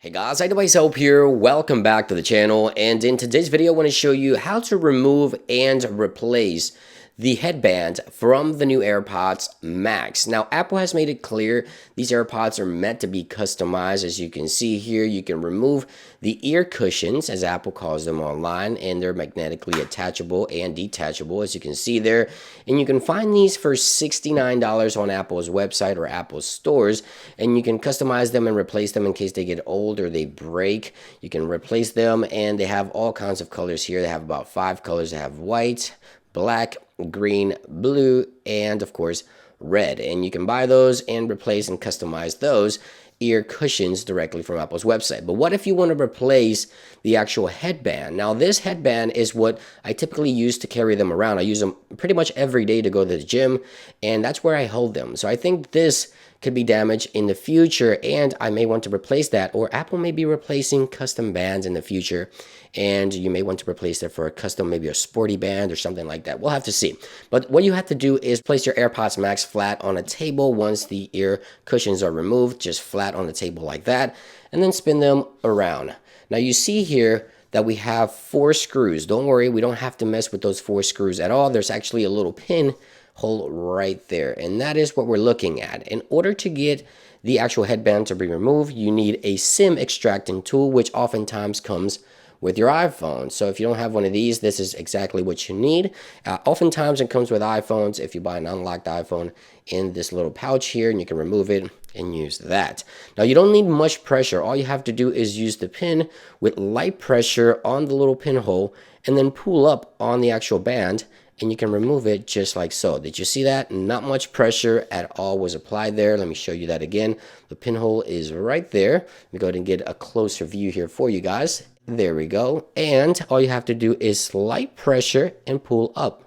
Hey guys, Hope here. Welcome back to the channel, and in today's video I want to show you how to remove and replace the headband from the new AirPods Max. Now Apple has made it clear these AirPods are meant to be customized. As you can see here, you can remove the ear cushions, as Apple calls them online, and they're magnetically attachable and detachable, as you can see there. And you can find these for $69 on Apple's website or Apple's stores, and you can customize them and replace them in case they get old or they break. You can replace them, and they have all kinds of colors here. They have about 5 colors. They have white, black, green, blue, and of course red. And you can buy those and replace and customize those ear cushions directly from Apple's website. But what if you want to replace the actual headband? Now this headband is what I typically use to carry them around. I use them pretty much every day to go to the gym, and that's where I hold them. So I think this could be damaged in the future, and I may want to replace that, or Apple may be replacing custom bands in the future, and you may want to replace it for a custom, maybe a sporty band or something like that. We'll have to see. But what you have to do is place your AirPods Max flat on a table once the ear cushions are removed, just flat on the table like that, and then spin them around. Now you see here that we have 4 screws. Don't worry, we don't have to mess with those 4 screws at all. There's actually a little pin hole right there, and that is what we're looking at. In order to get the actual headband to be removed, you need a SIM extracting tool, which oftentimes comes with your iPhone. So if you don't have one of these, this is exactly what you need. Oftentimes it comes with iPhones if you buy an unlocked iPhone in this little pouch here, and you can remove it and use that. Now you don't need much pressure. All you have to do is use the pin with light pressure on the little pinhole and then pull up on the actual band, and you can remove it just like so. Did you see that? Not much pressure at all was applied there. Let me show you that again. The pinhole is right there. Let me go ahead and get a closer view here for you guys. There we go. And all you have to do is light pressure and pull up,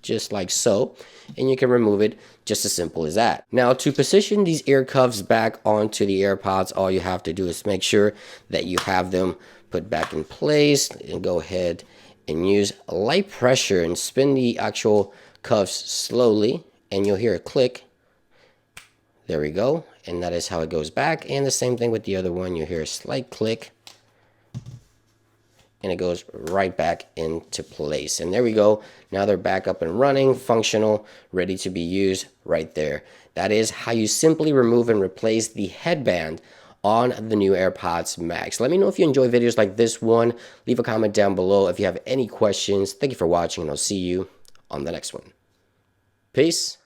just like so, and you can remove it just as simple as that. Now to position these ear cuffs back onto the AirPods, all you have to do is make sure that you have them put back in place, and go ahead and use light pressure and spin the actual cuffs slowly, and you'll hear a click. There we go, and that is how it goes back. And the same thing with the other one. You hear a slight click, and it goes right back into place. And there we go. Now they're back up and running, functional, ready to be used right there. That is how you simply remove and replace the headband on the new AirPods Max. Let me know if you enjoy videos like this one. Leave a comment down below if you have any questions. Thank you for watching, and I'll see you on the next one. Peace.